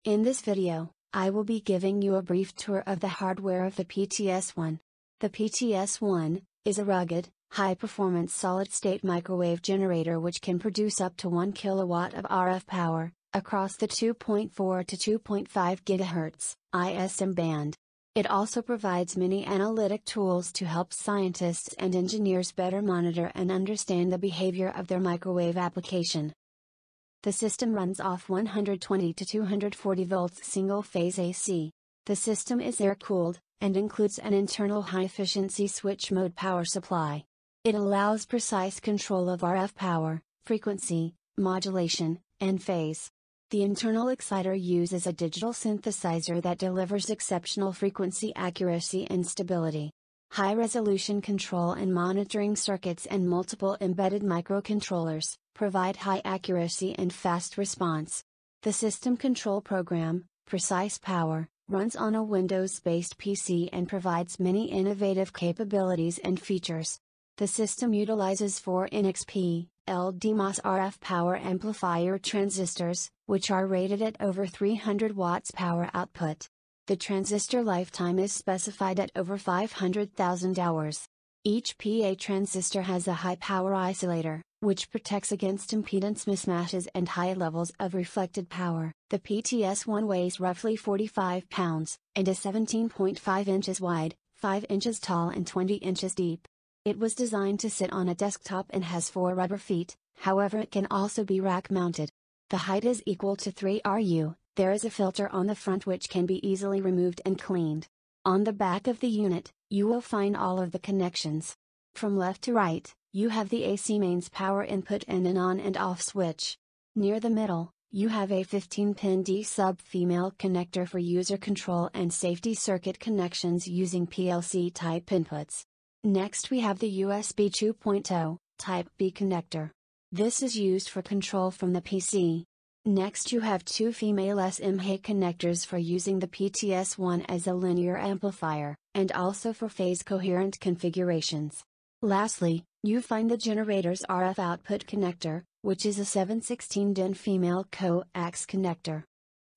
In this video, I will be giving you a brief tour of the hardware of the PTS-1. The PTS-1 is a rugged, high-performance solid-state microwave generator which can produce up to 1 kilowatt of RF power, across the 2.4 to 2.5 GHz ISM band. It also provides many analytic tools to help scientists and engineers better monitor and understand the behavior of their microwave application. The system runs off 120 to 240 volts single-phase AC. The system is air-cooled, and includes an internal high-efficiency switch mode power supply. It allows precise control of RF power, frequency, modulation, and phase. The internal exciter uses a digital synthesizer that delivers exceptional frequency accuracy and stability. High-resolution control and monitoring circuits and multiple embedded microcontrollers provide high accuracy and fast response. The system control program, PrecisePower, runs on a Windows-based PC and provides many innovative capabilities and features. The system utilizes 4 NXP, LDMOS RF power amplifier transistors, which are rated at over 300 watts power output. The transistor lifetime is specified at over 500,000 hours. Each PA transistor has a high-power isolator, which protects against impedance mismatches and high levels of reflected power. The PTS-1 weighs roughly 45 pounds, and is 17.5 inches wide, 5 inches tall and 20 inches deep. It was designed to sit on a desktop and has 4 rubber feet, however it can also be rack-mounted. The height is equal to 3 RU. There is a filter on the front which can be easily removed and cleaned. On the back of the unit, you will find all of the connections. From left to right, you have the AC mains power input and an on and off switch. Near the middle, you have a 15-pin D-sub female connector for user control and safety circuit connections using PLC type inputs. Next we have the USB 2.0, Type B connector. This is used for control from the PC. Next you have 2 female SMA connectors for using the PTS-1 as a linear amplifier, and also for phase coherent configurations. Lastly, you find the generator's RF output connector, which is a 7/16 female coax connector.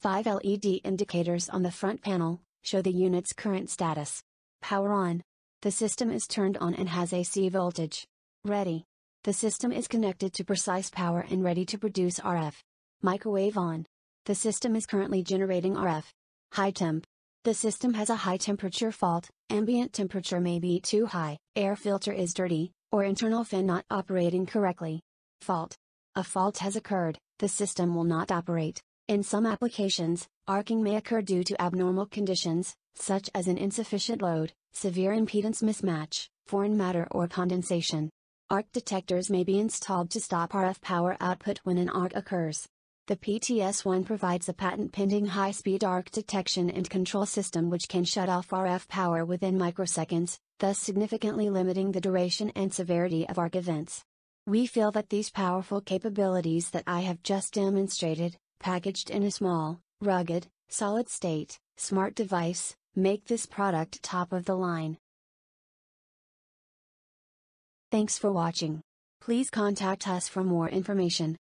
5 LED indicators on the front panel show the unit's current status. Power on. The system is turned on and has AC voltage. Ready. The system is connected to PrecisePower and ready to produce RF. Microwave on. The system is currently generating RF. High temp. The system has a high temperature fault, ambient temperature may be too high, air filter is dirty, or internal fan not operating correctly. Fault. A fault has occurred, the system will not operate. In some applications, arcing may occur due to abnormal conditions, such as an insufficient load, severe impedance mismatch, foreign matter or condensation. Arc detectors may be installed to stop RF power output when an arc occurs. The PTS-1 provides a patent-pending high-speed arc detection and control system which can shut off RF power within microseconds, thus significantly limiting the duration and severity of arc events. We feel that these powerful capabilities that I have just demonstrated, packaged in a small, rugged, solid-state, smart device, make this product top of the line. Thanks for watching. Please contact us for more information.